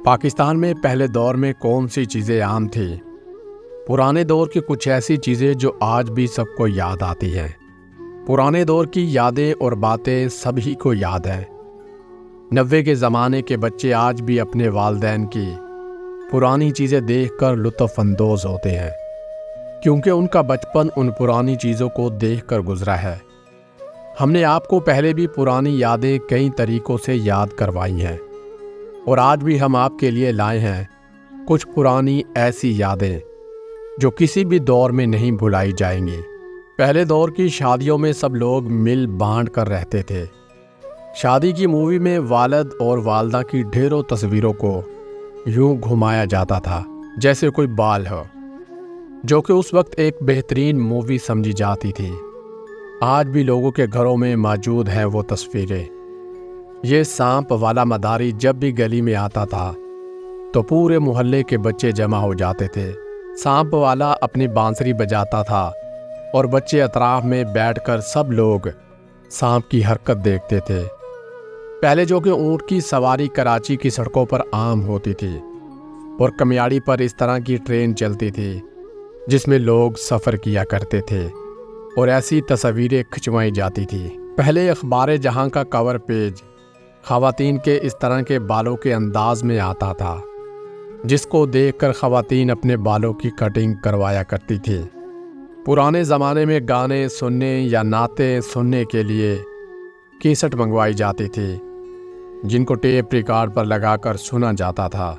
پاکستان میں پہلے دور میں کون سی چیزیں عام تھیں؟ پرانے دور کی کچھ ایسی چیزیں جو آج بھی سب کو یاد آتی ہیں۔ پرانے دور کی یادیں اور باتیں سبھی کو یاد ہیں۔ 90 کے زمانے کے بچے آج بھی اپنے والدین کی پرانی چیزیں دیکھ کر لطف اندوز ہوتے ہیں، کیونکہ ان کا بچپن ان پرانی چیزوں کو دیکھ کر گزرا ہے۔ ہم نے آپ کو پہلے بھی پرانی یادیں کئی طریقوں سے یاد کروائی ہیں، اور آج بھی ہم آپ کے لیے لائے ہیں کچھ پرانی ایسی یادیں جو کسی بھی دور میں نہیں بھلائی جائیں گی۔ پہلے دور کی شادیوں میں سب لوگ مل بانٹ کر رہتے تھے۔ شادی کی مووی میں والد اور والدہ کی ڈھیروں تصویروں کو یوں گھمایا جاتا تھا جیسے کوئی بال ہو، جو کہ اس وقت ایک بہترین مووی سمجھی جاتی تھی۔ آج بھی لوگوں کے گھروں میں موجود ہیں وہ تصویریں۔ یہ سانپ والا مداری جب بھی گلی میں آتا تھا تو پورے محلے کے بچے جمع ہو جاتے تھے۔ سانپ والا اپنی بانسری بجاتا تھا اور بچے اطراف میں بیٹھ کر سب لوگ سانپ کی حرکت دیکھتے تھے۔ پہلے جو کہ اونٹ کی سواری کراچی کی سڑکوں پر عام ہوتی تھی، اور کمیاڑی پر اس طرح کی ٹرین چلتی تھی جس میں لوگ سفر کیا کرتے تھے اور ایسی تصویریں کھنچوائی جاتی تھی۔ پہلے اخبار جہاں کا کور پیج خواتین کے اس طرح کے بالوں کے انداز میں آتا تھا، جس کو دیکھ کر خواتین اپنے بالوں کی کٹنگ کروایا کرتی تھی۔ پرانے زمانے میں گانے سننے یا نعتیں سننے کے لیے کیسٹ منگوائی جاتی تھی، جن کو ٹیپ ریکارڈ پر لگا کر سنا جاتا تھا۔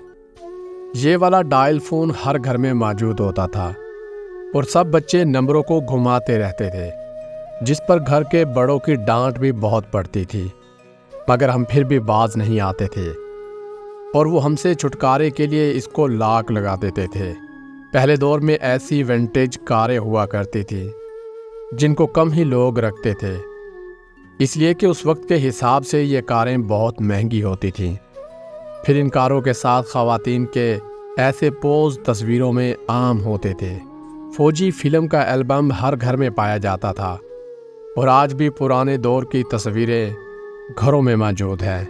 یہ والا ڈائل فون ہر گھر میں موجود ہوتا تھا، اور سب بچے نمبروں کو گھماتے رہتے تھے، جس پر گھر کے بڑوں کی ڈانٹ بھی بہت پڑتی تھی، مگر ہم پھر بھی باز نہیں آتے تھے، اور وہ ہم سے چھٹکارے کے لیے اس کو لاک لگا دیتے تھے۔ پہلے دور میں ایسی ونٹیج کاریں ہوا کرتی تھی جن کو کم ہی لوگ رکھتے تھے، اس لیے کہ اس وقت کے حساب سے یہ کاریں بہت مہنگی ہوتی تھیں۔ پھر ان کاروں کے ساتھ خواتین کے ایسے پوز تصویروں میں عام ہوتے تھے۔ فوجی فلم کا البم ہر گھر میں پایا جاتا تھا، اور آج بھی پرانے دور کی تصویریں گھروں میں موجود ہیں۔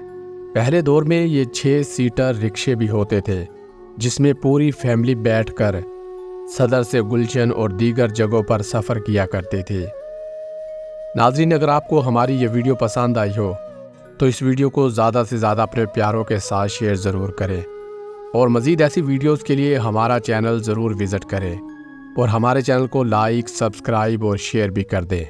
پہلے دور میں یہ 6 سیٹر رکشے بھی ہوتے تھے، جس میں پوری فیملی بیٹھ کر صدر سے گلشن اور دیگر جگہوں پر سفر کیا کرتی تھی۔ ناظرین، اگر آپ کو ہماری یہ ویڈیو پسند آئی ہو تو اس ویڈیو کو زیادہ سے زیادہ اپنے پیاروں کے ساتھ شیئر ضرور کریں، اور مزید ایسی ویڈیوز کے لیے ہمارا چینل ضرور وزٹ کریں، اور ہمارے چینل کو لائک، سبسکرائب اور شیئر بھی کر دیں۔